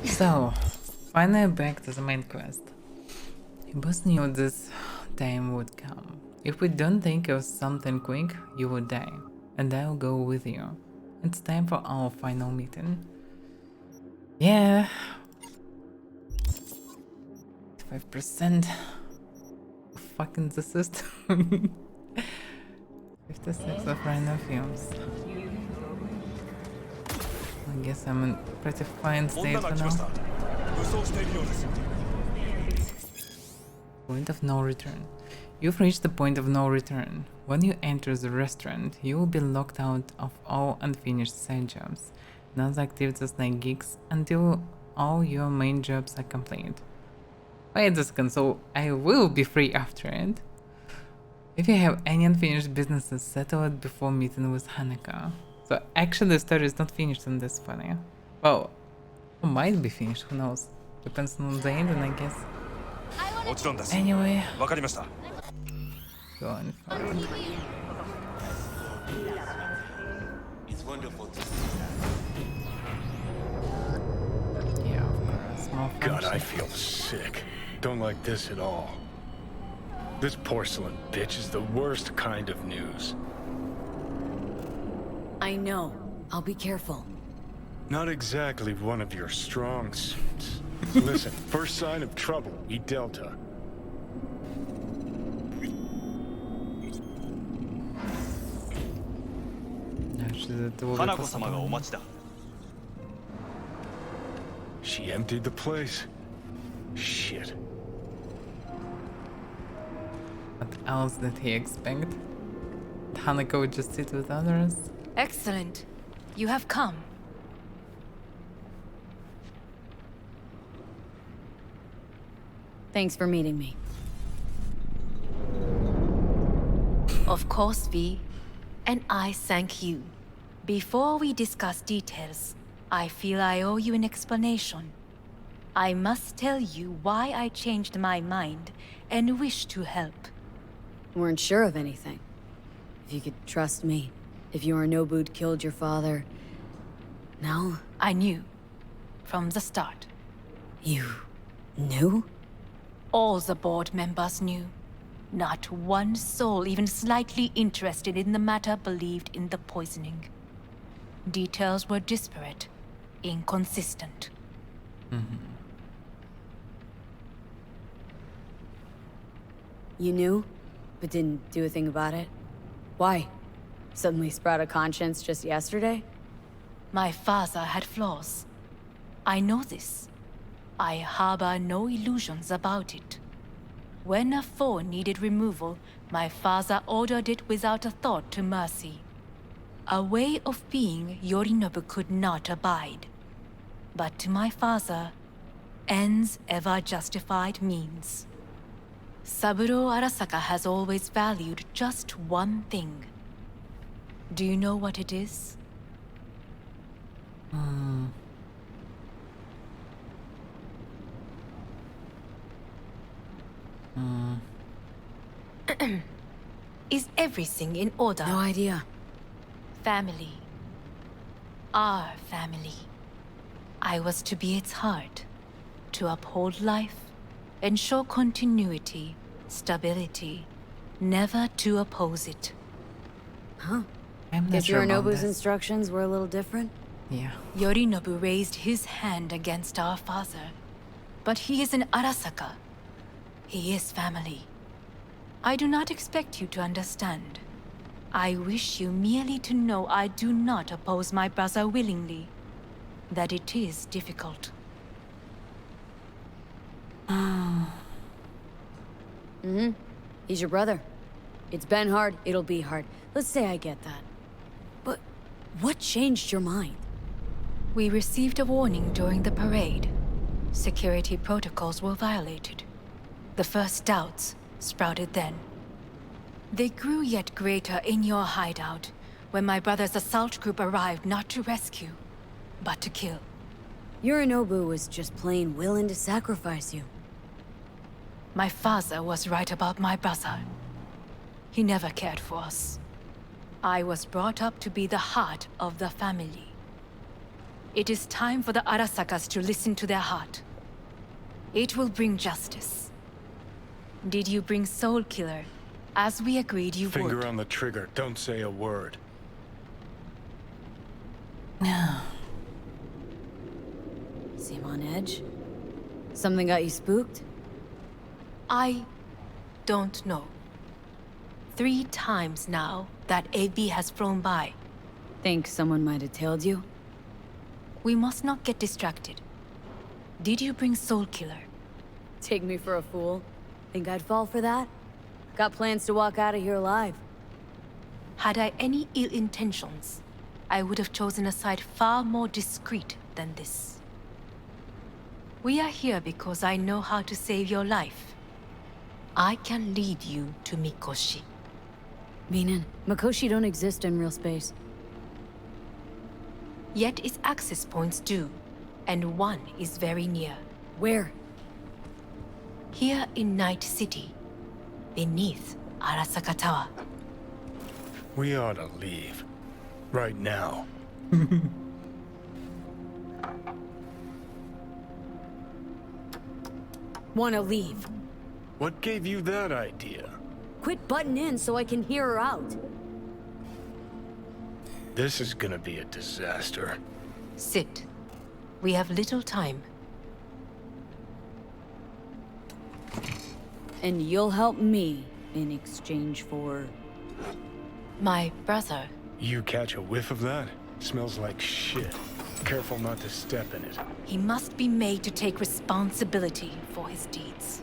So, finally back to the main quest. You both knew this time would come. If we don't think of something quick, you will die, and I'll go with you. It's time for our final meeting. Yeah. 5% fucking the system. 56 of rhino fumes. I guess I'm in pretty fine state for now. Point of no return. You've reached the point of no return. When you enter the restaurant, you will be locked out of all unfinished side jobs and other activities like gigs until all your main jobs are complete. Wait a second, so I will be free after it? If you have any unfinished businesses, settle it before meeting with Hanako. So actually the story is not finished in this funny. Well, it might be finished, who knows. Depends on the ending, I guess. Anyway, going forward. It's wonderful to Yeah, of course. More God, I function. feel sick. Don't like this at all. This porcelain bitch is the worst kind of news. I know. I'll be careful. Not exactly one of your strong suits. Listen, first sign of trouble, eat Delta. Actually, that will be 花子様がお possible. 待ちだ She emptied the place? Shit. What else did he expect? Hanako would just sit with others? Excellent. You have come. Thanks for meeting me. Of course, V. And I thank you. Before we discuss details, I feel I owe you an explanation. I must tell you why I changed my mind and wish to help. Weren't sure of anything. If you could trust me. If Yorinobu'd killed your father... No? I knew. From the start. You... knew? All the board members knew. Not one soul even slightly interested in the matter believed in the poisoning. Details were disparate, inconsistent. You knew, but didn't do a thing about it? Why? Suddenly sprout a conscience just yesterday? My father had flaws. I know this. I harbor no illusions about it. When a foe needed removal, my father ordered it without a thought to mercy. A way of being Yorinobu could not abide. But to my father, ends ever justified means. Saburo Arasaka has always valued just one thing. Do you know what it is? Is everything in order? No idea. Family. Our family. I was to be its heart, to uphold life, ensure continuity, stability, never to oppose it. Huh? I'm not Guess sure about Yorinobu's this. instructions were a little different? Yeah. Yorinobu raised his hand against our father, but he is an Arasaka. He is family. I do not expect you to understand. I wish you merely to know I do not oppose my brother willingly, that it is difficult. He's your brother. It's been hard, it'll be hard. Let's say I get that. But what changed your mind? We received a warning during the parade. Security protocols were violated. The first doubts sprouted then. They grew yet greater in your hideout, when my brother's assault group arrived not to rescue, but to kill. Yorinobu was just plain willing to sacrifice you. My father was right about my brother. He never cared for us. I was brought up to be the heart of the family. It is time for the Arasakas to listen to their heart. It will bring justice. Did you bring Soul Killer, as we agreed you Finger would? on the trigger. Don't say a word. Seem on edge? Something got you spooked? I don't know. 3 times now that AV has flown by. Think someone might have tailed you? We must not get distracted. Did you bring Soul Killer? Take me for a fool? Think I'd fall for that? Got plans to walk out of here alive. Had I any ill intentions, I would have chosen a side far more discreet than this. We are here because I know how to save your life. I can lead you to Mikoshi. Meaning, Mikoshi don't exist in real space. Yet its access points do, and one is very near. Where? Here in Night City, beneath Arasaka Tower. We ought to leave. Right now. Wanna leave? What gave you that idea? Quit butting in so I can hear her out. This is gonna be a disaster. Sit. We have little time. And you'll help me in exchange for... My brother. You catch a whiff of that? Smells like shit. Careful not to step in it. He must be made to take responsibility for his deeds.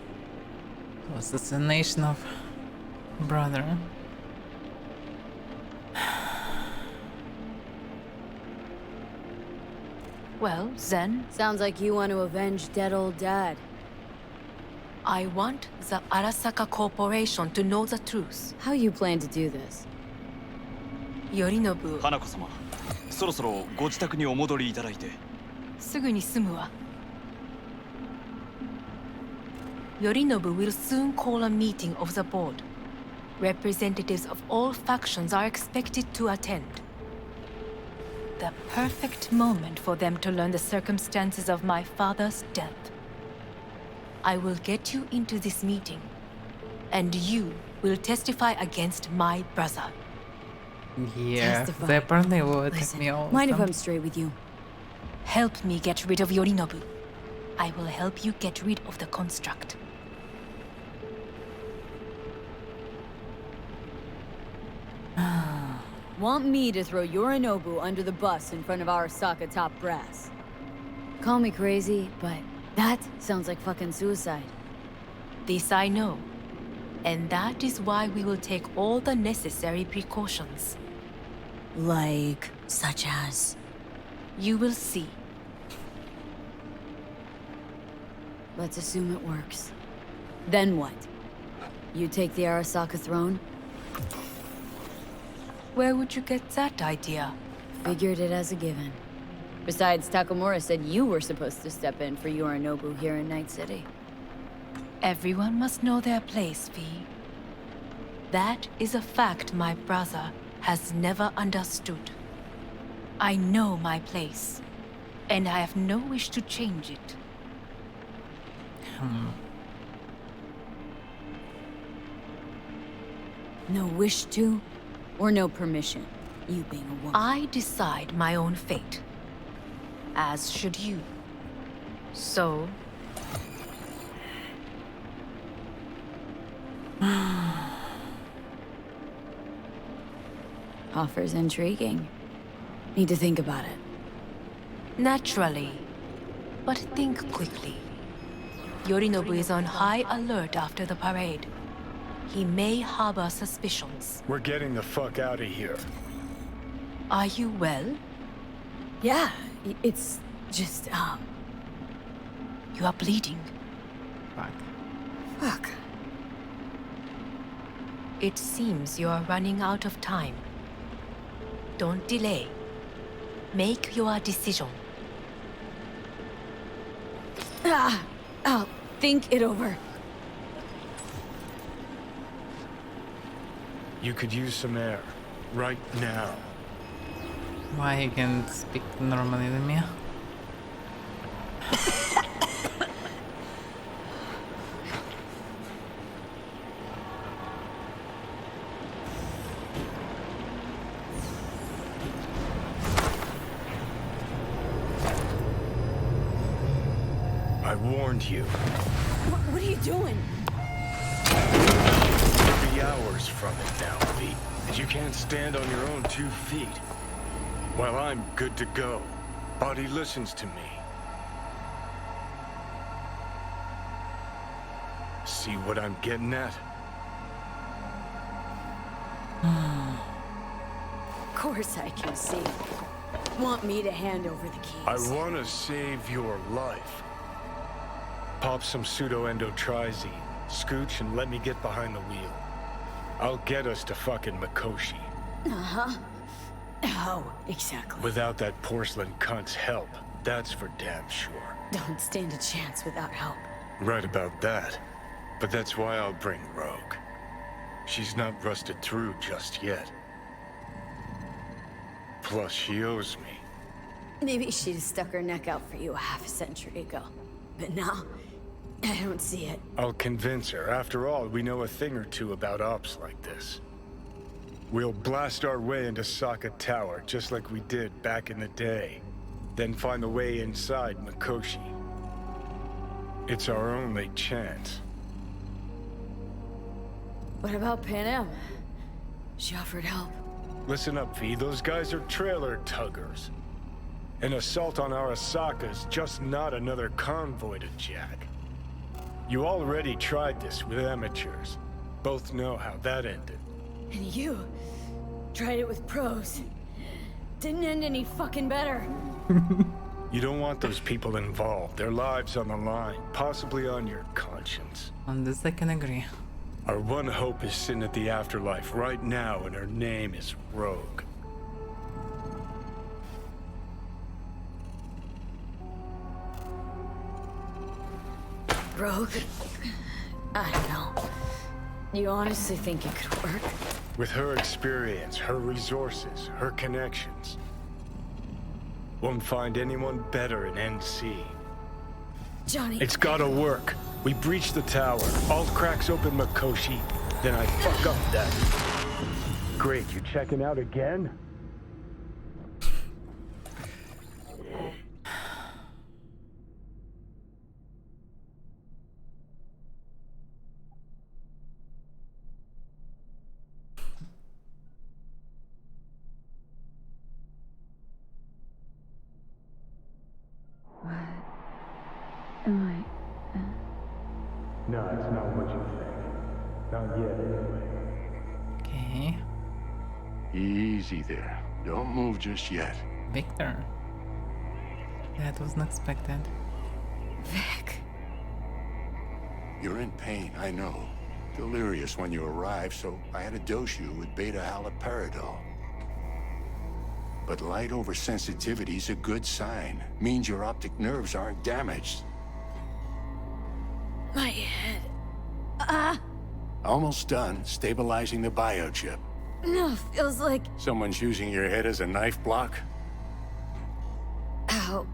Assassination of brother. Well, Zen, Sounds like you want to avenge dead old dad. I want the Arasaka Corporation to know the truth. How you plan to do this? Yorinobu, 花子様、そろそろご自宅にお戻りいただいて。すぐに済むわ。Yorinobu will soon call a meeting of the board. Representatives of all factions are expected to attend. The perfect moment for them to learn the circumstances of my father's death. I will get you into this meeting, and you will testify against my brother. Yeah, Testify. they apparently will attack Listen, me all. mind if I'm straight with you? Help me get rid of Yorinobu. I will help you get rid of the construct. Want me to throw Yorinobu under the bus in front of Arasaka top brass? Call me crazy, but that sounds like fucking suicide. This I know. And that is why we will take all the necessary precautions. Like, such as? You will see. Let's assume it works. Then what? You take the Arasaka throne? Where would you get that idea? Figured it as a given. Besides, Takamura said you were supposed to step in for Yorinobu here in Night City. Everyone must know their place, V. That is a fact my brother has never understood. I know my place, and I have no wish to change it. No wish to, or no permission, you being a woman. I decide my own fate. As should you. So... Offer's intriguing. Need to think about it. Naturally. But think quickly. Yorinobu is on high alert after the parade. He may harbor suspicions. We're getting the fuck out of here. Are you well? Yeah, it's just, You are bleeding. Fuck. fuck. It seems you are running out of time. Don't delay. Make your decision. I'll think it over. You could use some air. Right now. Why he can speak normally to me? I warned you. What are you doing? 3 hours from it now, V. And you can't stand on your own 2 feet. Well, I'm good to go. Body listens to me. See what I'm getting at? Of course I can see. Want me to hand over the keys? I want to save your life. Pop some pseudo-endotrizine, scooch, and let me get behind the wheel. I'll get us to fucking Mikoshi. Uh-huh. How exactly? Without that porcelain cunt's help, that's for damn sure. Don't stand a chance without help. Right about that. But that's why I'll bring Rogue. She's not rusted through just yet. Plus, she owes me. Maybe she'd have stuck her neck out for you a half a century ago. But now, I don't see it. I'll convince her. After all, we know a thing or two about ops like this. We'll blast our way into Sokka Tower, just like we did back in the day. Then find the way inside Mikoshi. It's our only chance. What about Pan She offered help. Listen up, V. Those guys are trailer tuggers. An assault on Arasaka's just not another convoy to jack. You already tried this with amateurs. Both know how that ended. And you tried it with pros. Didn't end any fucking better. You don't want those people involved. Their lives on the line, possibly on your conscience. On this I can agree. Our one hope is sitting at the afterlife right now, and her name is Rogue. Rogue? I don't know. You honestly think it could work? With her experience, her resources, her connections. Won't find anyone better in NC. Johnny... It's gotta work. We breach the tower, all cracks open Mikoshi, then I fuck up that. Great, you checking out again? Am I... No, it's not what you think. Not yet, anyway. Okay. Easy there. Don't move just yet. Victor. That was unexpected. Vic... You're in pain, I know. Delirious when you arrived, so I had to dose you with beta-haloperidol. But light oversensitivity's a good sign. Means your optic nerves aren't damaged. My head... Almost done stabilizing the biochip. No, feels like... Someone's using your head as a knife block? How...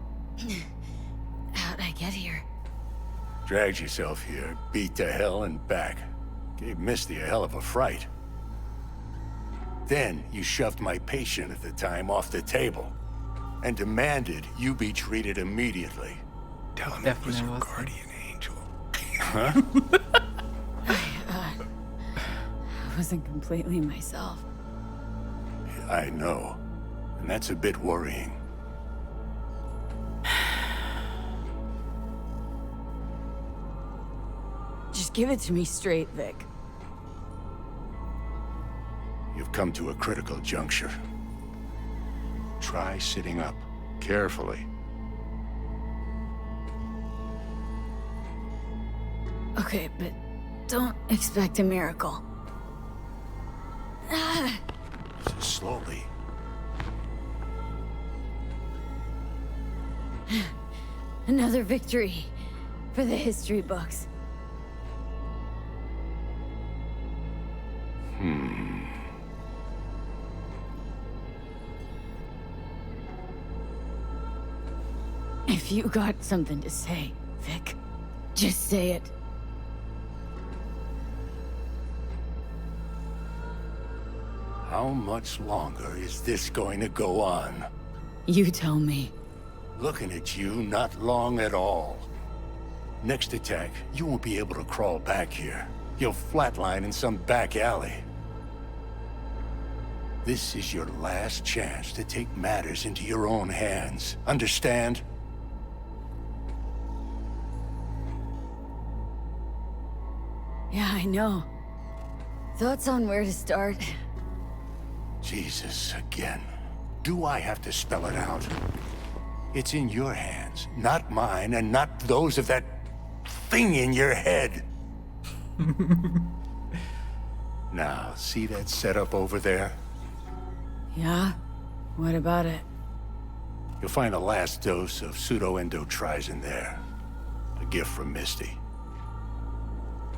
How'd I get here? Dragged yourself here, beat to hell and back. Gave Misty a hell of a fright. Then you shoved my patient at the time off the table and demanded you be treated immediately. Tell him Definitely it was her was. guardian angel. Huh? I wasn't completely myself. I know. And that's a bit worrying. Just give it to me straight, Vic. You've come to a critical juncture. Try sitting up, carefully. Okay, but don't expect a miracle. Slowly. Another victory for the history books. If you got something to say, Vic, just say it. How much longer is this going to go on? You tell me. Looking at you, not long at all. Next attack, you won't be able to crawl back here. You'll flatline in some back alley. This is your last chance to take matters into your own hands. Understand? Yeah, I know. Thoughts on where to start? Jesus, again. Do I have to spell it out? It's in your hands, not mine, and not those of that thing in your head. Now, see that setup over there? Yeah? What about it? You'll find a last dose of pseudo-endotrizin there. A gift from Misty.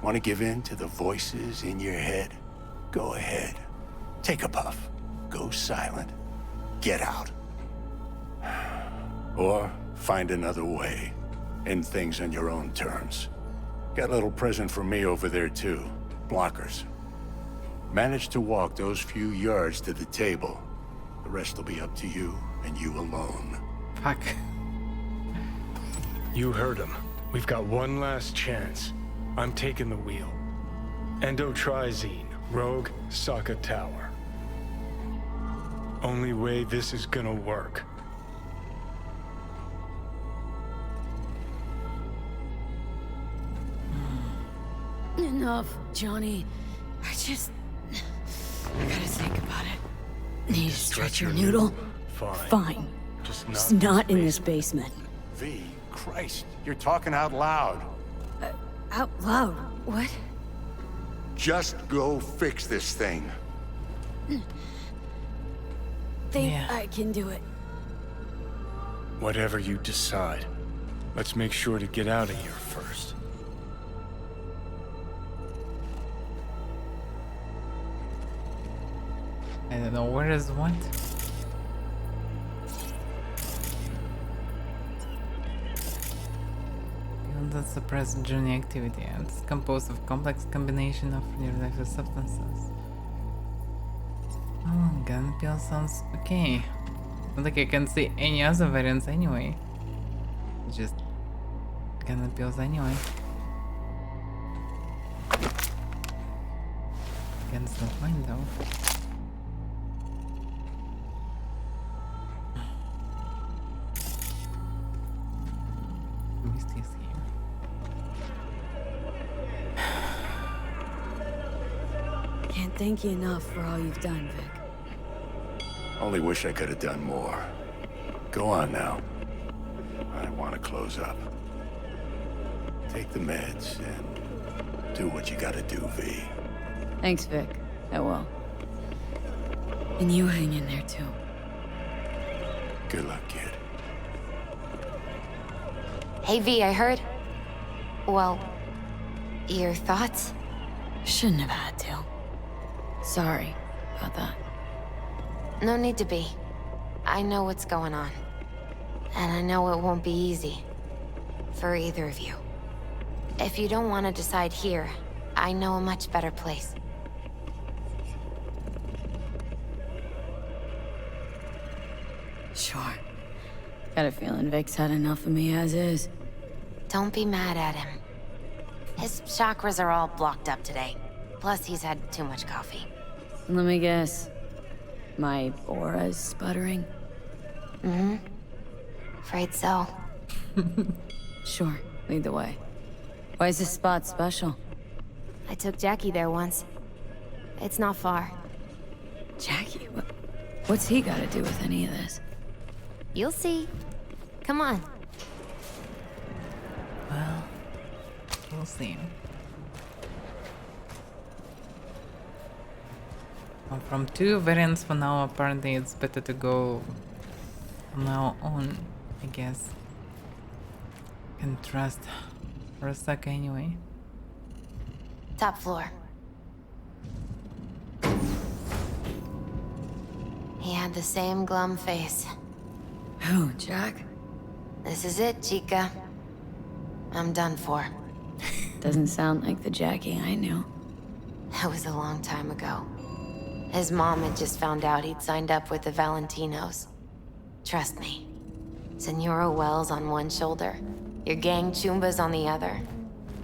Want to give in to the voices in your head? Go ahead. Take a puff. Go silent. Get out. Or find another way. End things on your own terms. Got a little present for me over there too. Blockers. Manage to walk those few yards to the table. The rest will be up to you and you alone. Fuck. You heard him. We've got one last chance. I'm taking the wheel. Endotrizine, Rogue, Sokka Tower. Only way this is gonna work. Enough, Johnny. I gotta think about it. Need to stretch your noodle? Fine. Just not in this basement. V, Christ, you're talking out loud. Out loud? What? Just go fix this thing. Think Yeah. I can do it. Whatever you decide. Let's make sure to get out of here first. I don't know where is what. That suppress journey activity and it's composed of complex combination of radioactive substances. Oh, gun pill sounds okay. Not like I can see any other variants anyway. Just gun pills anyway. Gun's not mine though. Misty's here. Can't thank you enough for all you've done, Vic. Only wish I could have done more. Go on now. I want to close up. Take the meds and do what you gotta do, V. Thanks, Vic. I will. And you hang in there, too. Good luck, kid. Hey V, I heard. Well, your thoughts? Shouldn't have had to. Sorry about that. No need to be. I know what's going on. And I know it won't be easy. For either of you. If you don't want to decide here, I know a much better place. Sure. Got a feeling Vic's had enough of me as is. Don't be mad at him. His chakras are all blocked up today. Plus, he's had too much coffee. Let me guess. My aura's sputtering? Mm-hmm. Afraid so. Sure. Lead the way. Why is this spot special? I took Jackie there once. It's not far. Jackie? What's he got to do with any of this? You'll see. Come on. Well, we'll see. Well, from two variants for now, apparently it's better to go from now on, I guess. Can trust for a sec anyway. Top floor. He had the same glum face. Who, Jack? This is it, Chica. I'm done for. Doesn't sound like the Jackie I knew. That was a long time ago. His mom had just found out he'd signed up with the Valentinos. Trust me. Senora Wells on one shoulder, Your gang Chumbas on the other.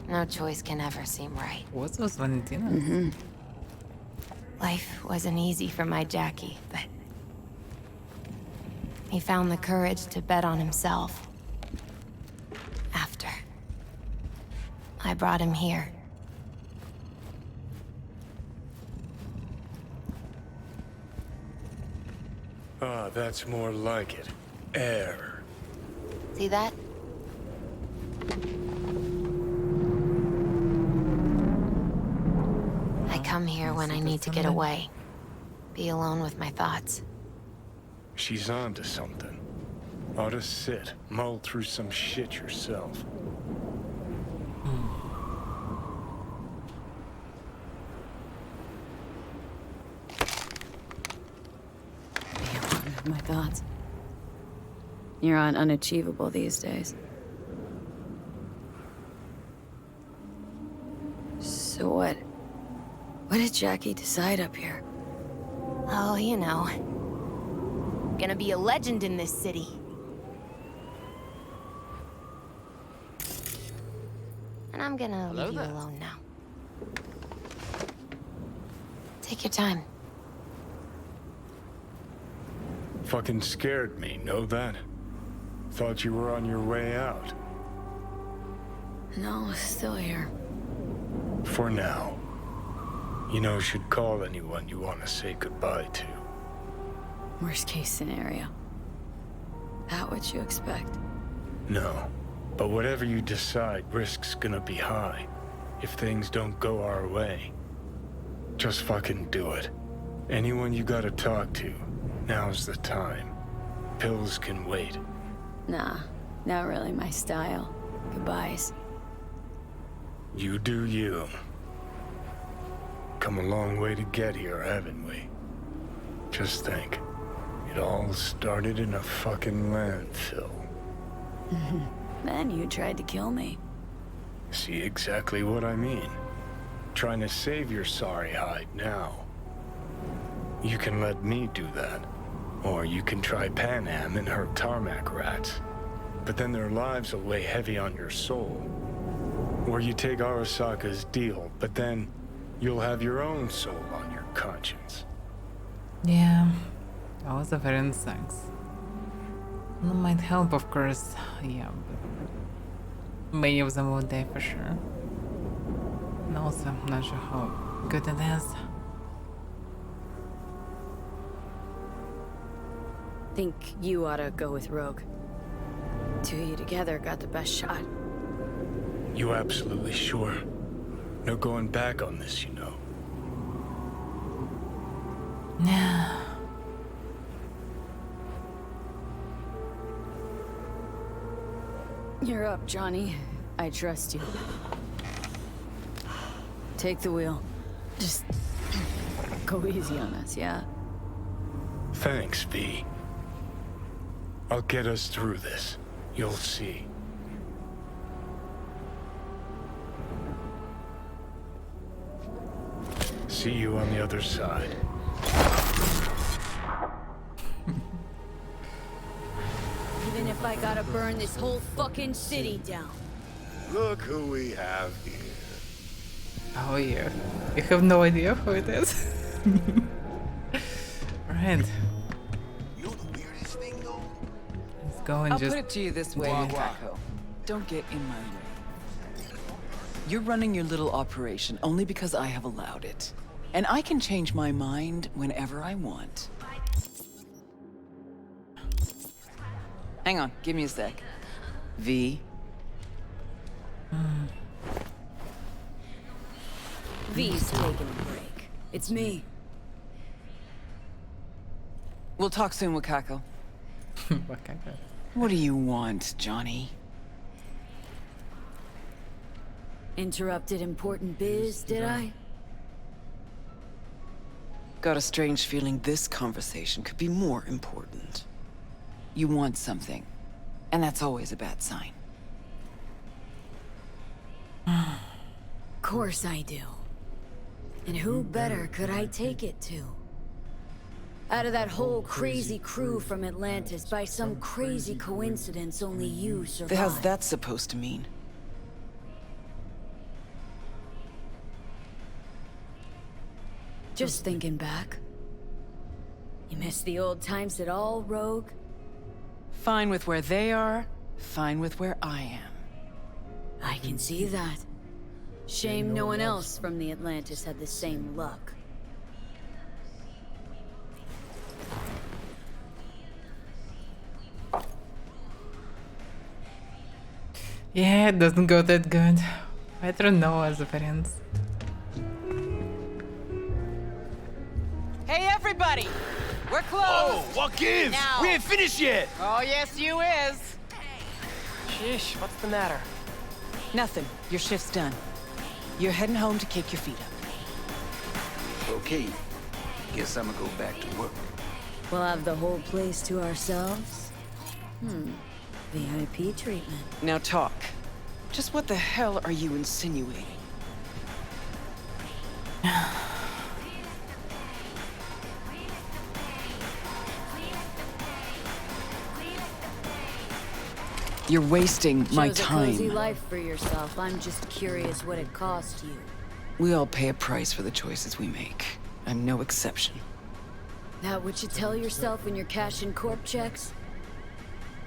No choice can ever seem right. What's those Valentinas? Life wasn't easy for my Jackie, but he found the courage to bet on himself. After I brought him here. Ah, that's more like it. Air. See that? I come here when I need to get away. Be alone with my thoughts. She's onto something. Ought to sit, mull through some shit yourself. My thoughts. You're on unachievable these days. So what? What did Jackie decide up here? Oh, you know. Gonna be a legend in this city. And I'm gonna leave you alone now. Take your time. Fucking scared me, know that? Thought you were on your way out. No, still here. For now. You know, should call anyone you want to say goodbye to. Worst case scenario. That what you expect? No. But whatever you decide, risk's gonna be high. If things don't go our way. Just fucking do it. Anyone you gotta talk to, now's the time. Pills can wait. Nah, not really my style. Goodbyes. You do you. Come a long way to get here, haven't we? Just think. It all started in a fucking landfill. Then you tried to kill me. See exactly what I mean. Trying to save your sorry hide now. You can let me do that. Or you can try Panam and her tarmac rats. But then their lives will weigh heavy on your soul. Or you take Arasaka's deal, but then you'll have your own soul on your conscience. Yeah, that was a very sucks. That might help, of course. Yeah, but many of them will die for sure. And also, I'm not sure how good it is. Think you ought to go with Rogue. Two of you together got the best shot. You absolutely sure? No going back on this, you know. Yeah. You're up, Johnny. I trust you. Take the wheel. Just go easy on us, yeah? Thanks, V. I'll get us through this. You'll see. See you on the other side. Even if I gotta burn this whole fucking city down. Look who we have here. Oh yeah. You have no idea who it is. Right. You know the weirdest thing, though? Let's go and I'll just put it to you this way, Kako. Don't get in my way. You're running your little operation only because I have allowed it. And I can change my mind whenever I want. Hang on, give me a sec. V. V's taking a break. It's me. We'll talk soon, Wakako. okay. What do you want, Johnny? Interrupted important biz, did I? Got a strange feeling this conversation could be more important. You want something, and that's always a bad sign. Course I do. And who better could I take it to? Out of that whole crazy crew from Atlantis, by some crazy coincidence, only you survived. How's that supposed to mean? Just thinking back. You miss the old times at all, Rogue? Fine with where they are, fine with where I am. I can see that. Shame no one else from the Atlantis had the same luck. Yeah, it doesn't go that good. Better know as a friends. Hey, everybody! We're close! Oh, what gives? Now. We ain't finished yet! Oh, yes, you is! Sheesh, what's the matter? Nothing. Your shift's done. You're heading home to kick your feet up. Okay. Guess I'm gonna go back to work. We'll have the whole place to ourselves? VIP treatment. Now talk. Just what the hell are you insinuating? You're wasting my Chose a cozy time. life for yourself. I'm just curious what it cost you. We all pay a price for the choices we make. I'm no exception. That what you tell yourself when you're cashing corp checks?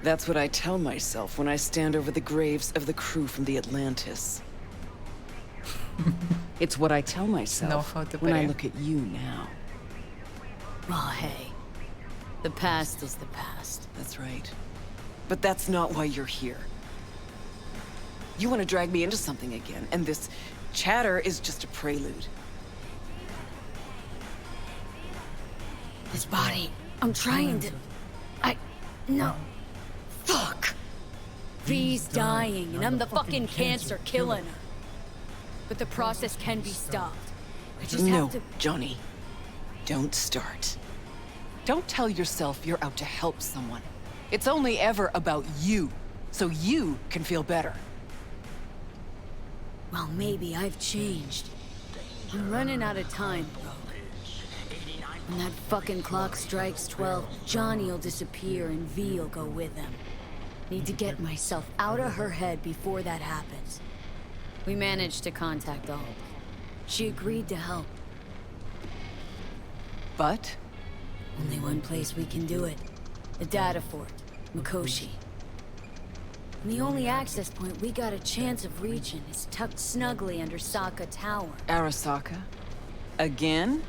That's what I tell myself when I stand over the graves of the crew from the Atlantis. It's what I tell myself how to when I pray. look at you now. Oh, hey. The past is the past. That's right. But that's not why you're here. You want to drag me into something again, and this chatter is just a prelude. This body, I'm trying to... No. Fuck! V's dying, and I'm the fucking cancer killing her. But the process can be stopped. I just No, have to... Johnny. Don't start. Don't tell yourself you're out to help someone. It's only ever about you, so you can feel better. Well, maybe I've changed. I'm running out of time, bro. When that fucking clock strikes 12, Johnny'll disappear and V'll go with him. Need to get myself out of her head before that happens. We managed to contact Alp. She agreed to help. But Only one place we can do it. The data fort, Mikoshi. And the only access point we got a chance of reaching is tucked snugly under Sokka Tower. Arasaka? Again?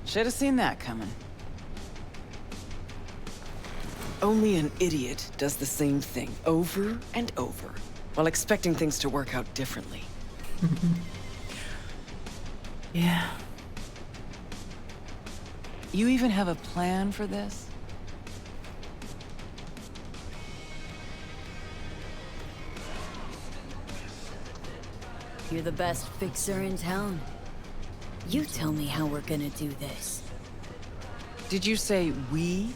Should have seen that coming. Only an idiot does the same thing over and over, while expecting things to work out differently. Yeah. You even have a plan for this? You're the best fixer in town. You tell me how we're gonna do this. Did you say we?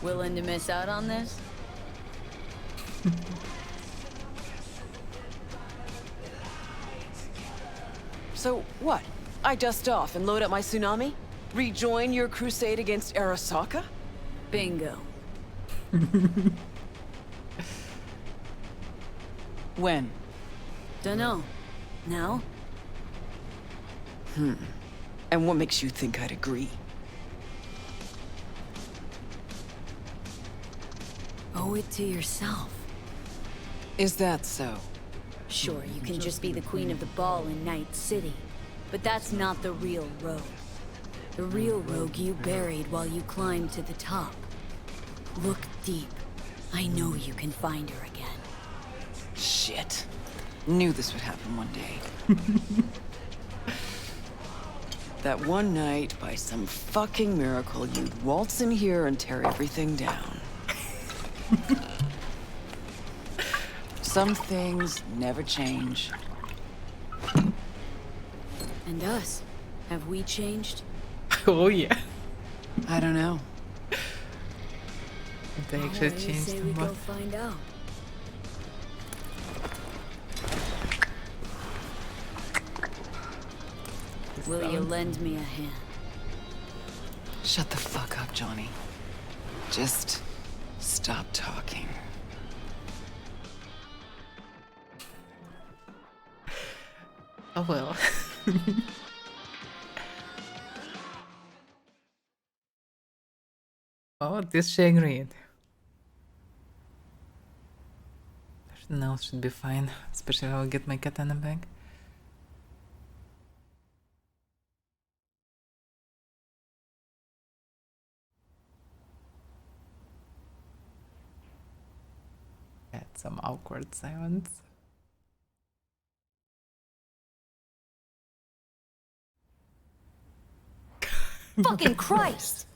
Willing to miss out on this? So what? I dust off and load up my tsunami? Rejoin your crusade against Arasaka? Bingo. When? Dunno. Now? And what makes you think I'd agree? Owe it to yourself. Is that so? Sure, you can just be the queen of the ball in Night City, but that's not the real Rogue. The real Rogue you buried while you climbed to the top. Look deep. I know you can find her again. Shit. Knew this would happen one day. That one night, by some fucking miracle, you'd waltz in here and tear everything down. Some things never change. And us? Have we changed? Oh yeah. I don't know. They Well, actually what do you changed say them we go both. find out? Will you lend me a hand? Shut the fuck up, Johnny. Just stop talking. Oh well. Oh, this she agreed. Everything else should be fine, especially if I'll get my katana back. Had some awkward silence. Fucking Christ!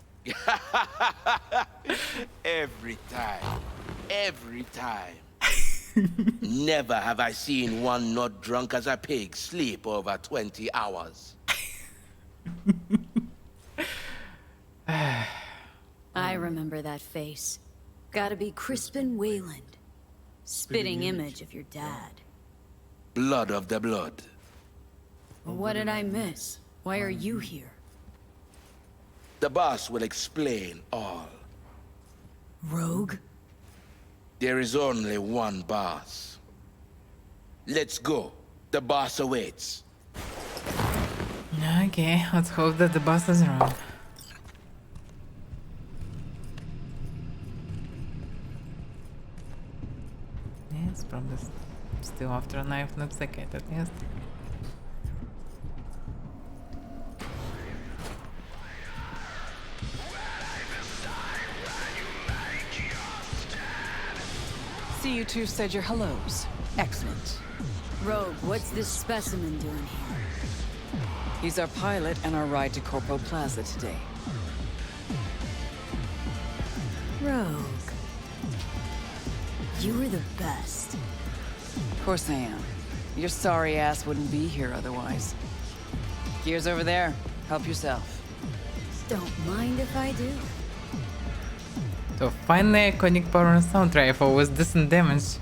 Every time. Every time. Never have I seen one not drunk as a pig sleep over 20 hours. I remember that face. Gotta be Crispin Wayland. Spitting image of your dad. Blood of the blood. What did I miss? Why are you here? The boss will explain all. Rogue? There is only one boss. Let's go. The boss awaits. Okay, let's hope that the boss is wrong. Yes, probably still after a knife, looks like it at least. See, you two said your hellos. Excellent. Rogue, what's this specimen doing here? He's our pilot and our ride to Corpo Plaza today. Rogue. You were the best. Of course I am. Your sorry ass wouldn't be here otherwise. Gear's over there. Help yourself. Don't mind if I do. So finally iconic power and sound rifle with decent damage.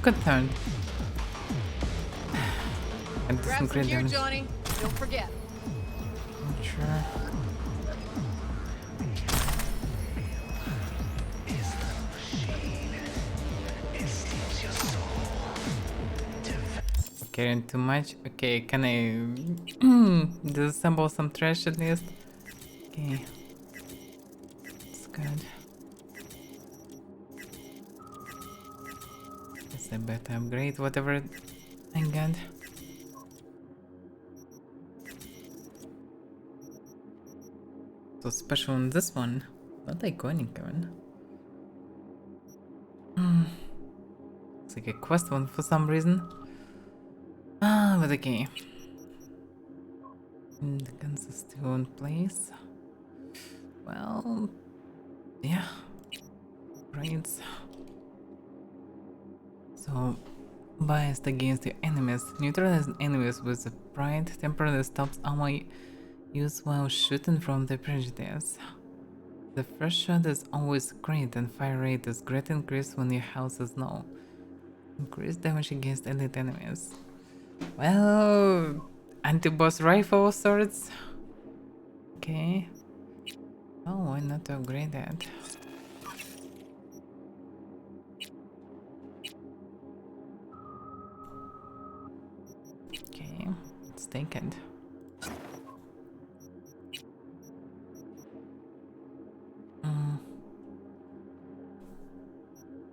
Good turn. And decent crit damage. Johnny. Don't forget. Not sure. Carrying too much? Okay, can I disassemble some trash at least? Okay. That's good. Guess I better upgrade whatever I got. So special on this one. Not iconic even. It's like a quest one for some reason. But okay. The guns are still in place. Well, yeah. Right. So, biased against your enemies. Neutralize enemies with a pride temporarily stops ammo use while shooting from the prejudice. The first shot is always great and fire rate is great increase when your health is low. Increase damage against elite enemies. Well, anti-boss rifle swords. Okay. Oh, why not to upgrade that? Okay, let's take it.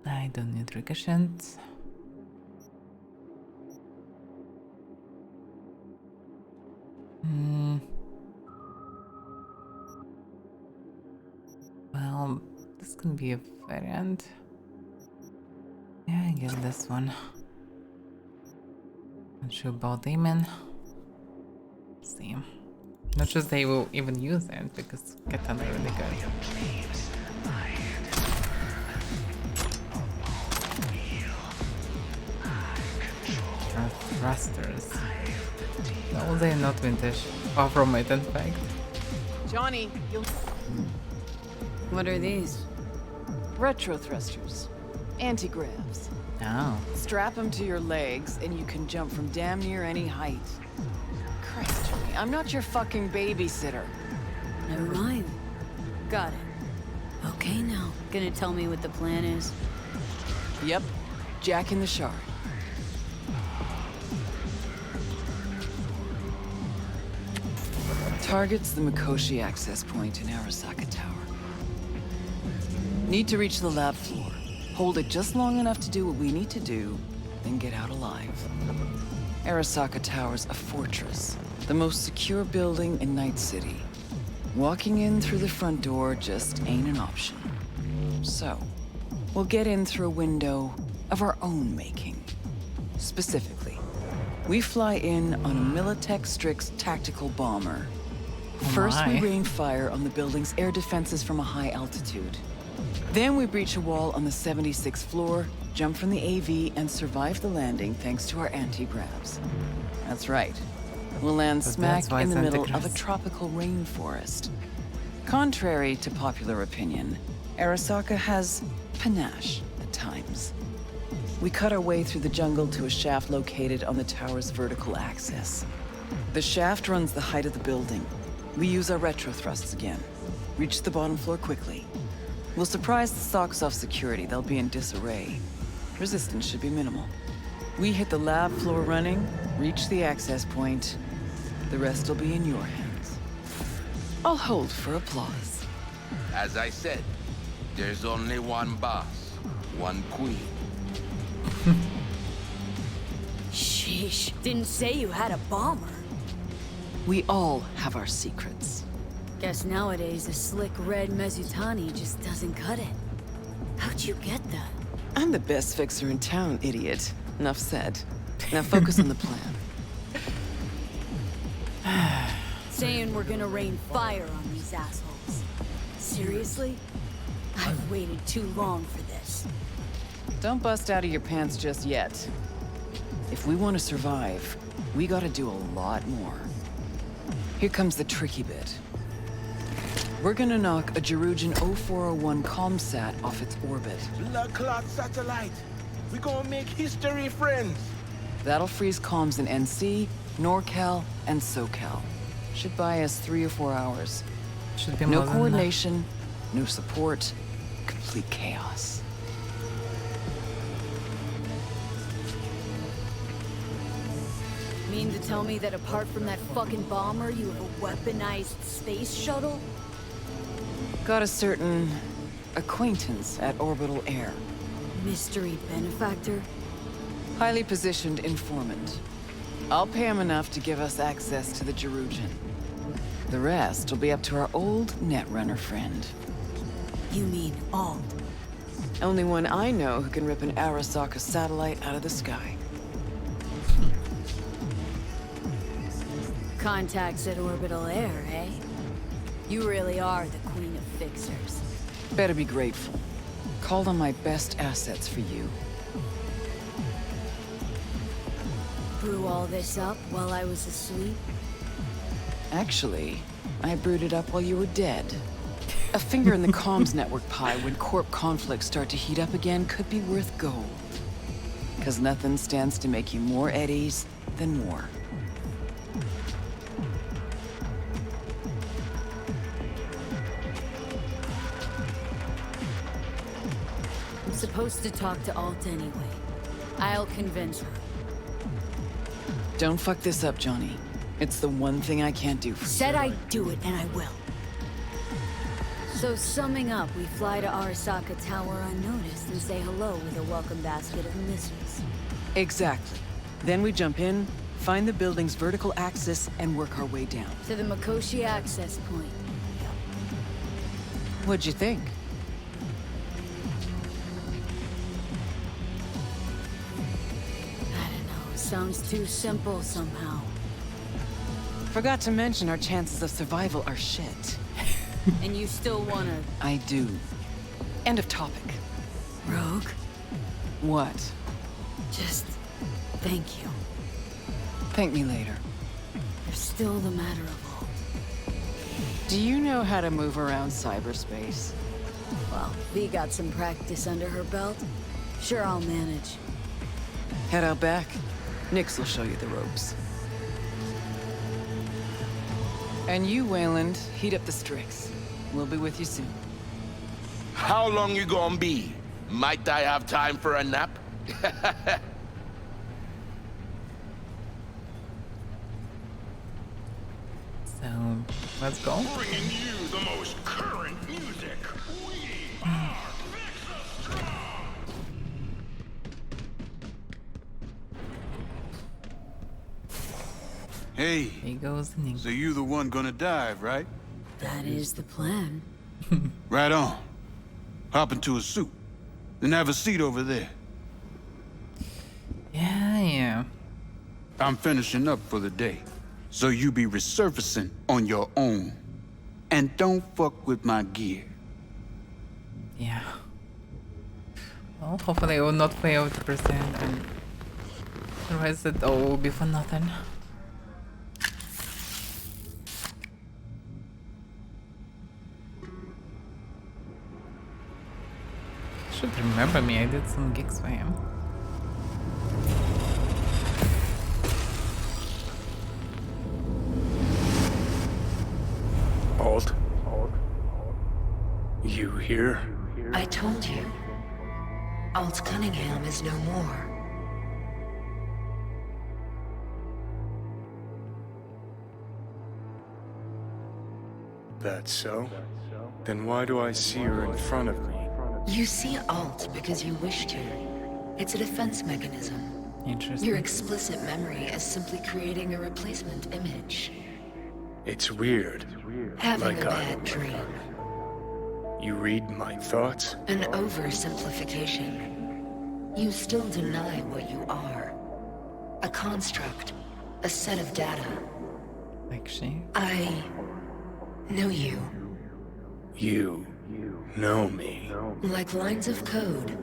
I don't need ricochet. Well, this can be a variant. Yeah, I guess this one. Not sure about Damon. Let's see. Not sure they will even use it because katana are really good. Thrusters. No, they're not vintage. Far from it, in fact. Johnny, you'll... What are these? Retro thrusters. Anti-gravs. Oh. Strap them to your legs and you can jump from damn near any height. Christ, Johnny, I'm not your fucking babysitter. Never mind. Got it. Okay now. Gonna tell me what the plan is? Yep. Jack in the Shard. Target's the Mikoshi access point in Arasaka Tower. Need to reach the lab floor. Hold it just long enough to do what we need to do, then get out alive. Arasaka Tower's a fortress, the most secure building in Night City. Walking in through the front door just ain't an option. So, we'll get in through a window of our own making. Specifically, we fly in on a Militech Strix tactical bomber. First, we rain fire on the building's air defenses from a high altitude. Then we breach a wall on the 76th floor, jump from the AV, and survive the landing thanks to our anti-gravs. That's right. We'll land smack in the middle of a tropical rainforest. Contrary to popular opinion, Arasaka has panache at times. We cut our way through the jungle to a shaft located on the tower's vertical axis. The shaft runs the height of the building. We use our retro thrusts again. Reach the bottom floor quickly. We'll surprise the socks off security. They'll be in disarray. Resistance should be minimal. We hit the lab floor running, reach the access point. The rest will be in your hands. I'll hold for applause. As I said, there's only one boss, one queen. Sheesh. Didn't say you had a bomber. We all have our secrets. Guess nowadays a slick red Mezutani just doesn't cut it. How'd you get that? I'm the best fixer in town, idiot. Enough said. Now focus on the plan. Saying we're gonna rain fire on these assholes. Seriously? I've waited too long for this. Don't bust out of your pants just yet. If we want to survive, we gotta do a lot more. Here comes the tricky bit. We're gonna knock a Jerujan 0401 comsat off its orbit. Blood clot satellite. We gonna make history, friends. That'll freeze comms in NC, NorCal, and SoCal. Should buy us 3 or 4 hours. Should be no more than coordination, no support, complete chaos. Mean to tell me that apart from that fucking bomber, you have a weaponized space shuttle? Got a certain acquaintance at Orbital Air. Mystery benefactor? Highly positioned informant. I'll pay him enough to give us access to the Jerujan. The rest will be up to our old Netrunner friend. You mean Alt? Only one I know who can rip an Arasaka satellite out of the sky. Contacts at Orbital Air, eh? You really are the queen of fixers. Better be grateful. Called on my best assets for you. Brew all this up while I was asleep? Actually, I brewed it up while you were dead. A finger in the comms network pie when corp conflicts start to heat up again could be worth gold. 'Cause nothing stands to make you more eddies than war. I'm supposed to talk to Alt anyway. I'll convince her. Don't fuck this up, Johnny. It's the one thing I can't do for you. Said I'd do it, and I will. So summing up, we fly to Arasaka Tower unnoticed and say hello with a welcome basket of missiles. Exactly. Then we jump in, find the building's vertical axis, and work our way down. To the Mikoshi access point. What'd you think? I don't know, sounds too simple somehow. Forgot to mention our chances of survival are shit. And you still wanna... I do. End of topic. Rogue? What? Just... thank you. Thank me later. You're still the matter of all. Do you know how to move around cyberspace? Well, V got some practice under her belt. Sure, I'll manage. Head out back. Nix will show you the ropes. And you, Wayland, heat up the Strix. We'll be with you soon. How long you gonna be? Might I have time for a nap? So, let's go. Bringing you the most current music. We are Strong. Hey, Here goes the Ning. so you the one gonna dive, right? That is the plan. Right on. Hop into a suit. Then have a seat over there. Yeah. I'm finishing up for the day. So you be resurfacing on your own. And don't fuck with my gear. Yeah. Well, hopefully I will not fail to present and the rest it all will be for nothing. Should remember me, I did some gigs for him. Alt? You here? I told you. Alt Cunningham is no more. That's so? Then why do I see her in front of me? You see Alt because you wish to. It's a defense mechanism. Interesting. Your explicit memory is simply creating a replacement image. It's weird. Having Like a bad dream. You read my thoughts? An oversimplification. You still deny what you are. A construct. A set of data. Like she? I know you. You know me. Like lines of code.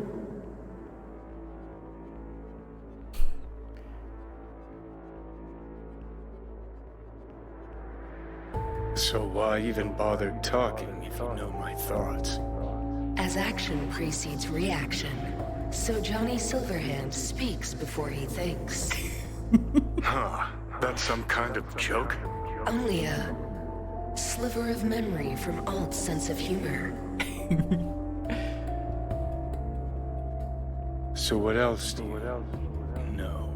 So why even bother talking if you know my thoughts? As action precedes reaction, so Johnny Silverhand speaks before he thinks. Huh. That's some kind of joke? Only a sliver of memory from Alt's sense of humor. So what else do you know?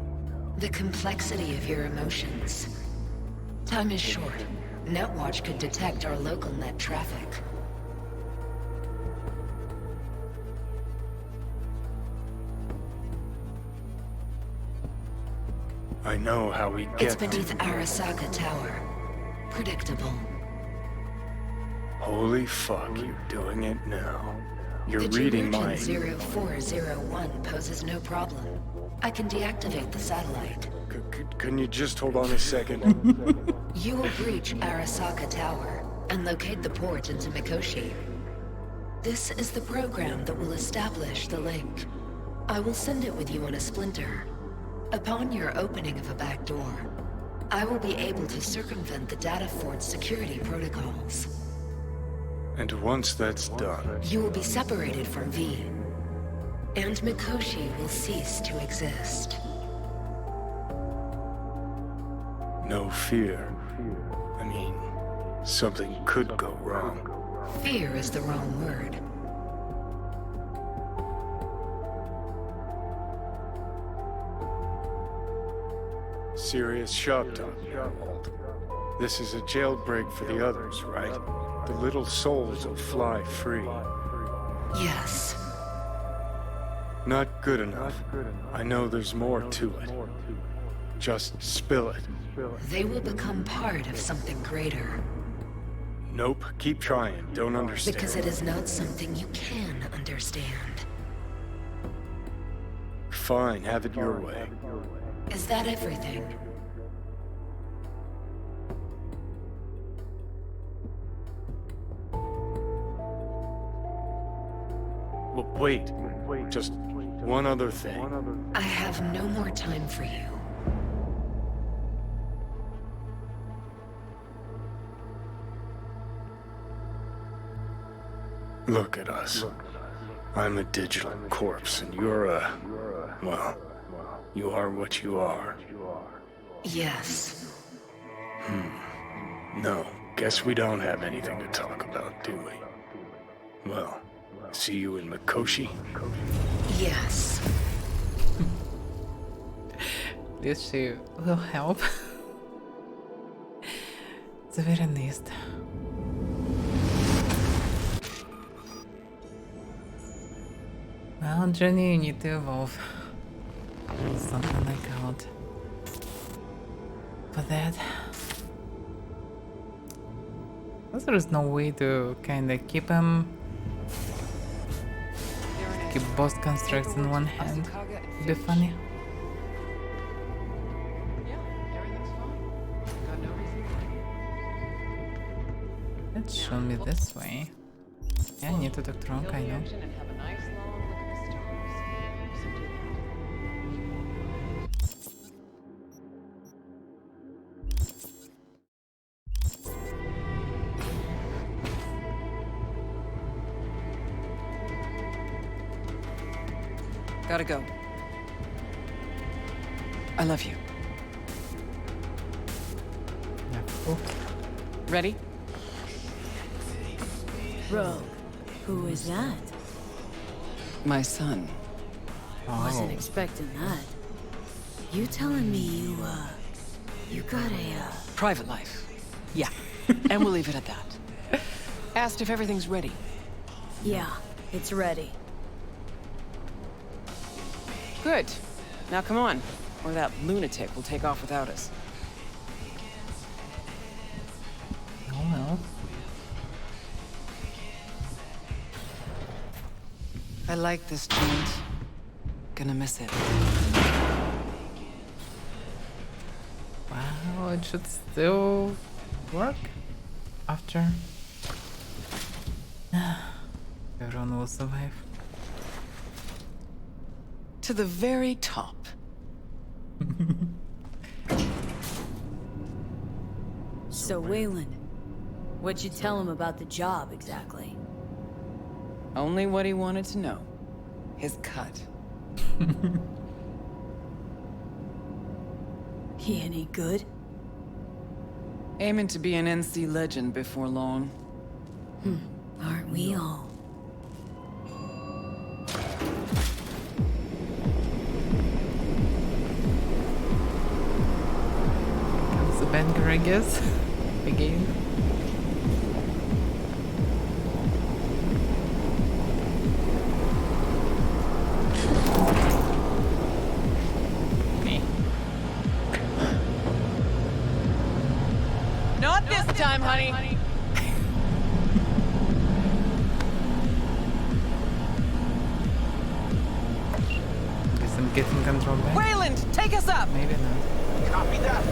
The complexity of your emotions. Time is short. Netwatch could detect our local net traffic. I know how we It's get beneath Arasaka Tower. Predictable. Holy fuck, you're doing it now. You're The reading my... Divergent 0401 poses no problem. I can deactivate the satellite. Can you just hold on a second? You will breach Arasaka Tower and locate the port into Mikoshi. This is the program that will establish the link. I will send it with you on a splinter. Upon your opening of a back door, I will be able to circumvent the data fort's security protocols. And once that's done... You will be separated from V, and Mikoshi will cease to exist. No fear. I mean, something could go wrong. Fear is the wrong word. Serious shop talk here, Walt. This is a jailbreak for the others, right? The little souls will fly free. Yes. Not good enough. I know there's more to it. Just spill it. They will become part of something greater. Nope, keep trying. Don't understand. Because it is not something you can understand. Fine, have it your way. Is that everything? Wait, just one other thing. I have no more time for you. Look at us. I'm a digital corpse, and you're a... well, you are what you are. Yes. No. Guess we don't have anything to talk about, do we? Well, see you in Mikoshi? Yes. This she will help. The very least. Well, Johnny, you need to evolve. Something like out. For that. But there is no way to kinda keep him. Keep both constructs in one hand. It'd be funny. Let's show me this way. Yeah, I need to talk to Ronk, I know. Gotta go. I love you. Yeah, cool. Ready? Rogue, who is that? My son. Wasn't expecting that. You telling me you got a, Private life. Yeah. And we'll leave it at that. Asked if everything's ready. Yeah, it's ready. Good. Now come on, or that lunatic will take off without us. Oh well. I like this joint. Gonna miss it. Wow, it should still work after. Everyone will survive. To the very top. So Wayland, what'd you tell him about the job exactly? Only what he wanted to know. His cut. He any good? Aiming to be an NC legend before long. Aren't we all? Comes the banger, I guess. Again. Not this time, honey. Guess I'm getting control back. Wayland, take us up. Maybe not. Copy that.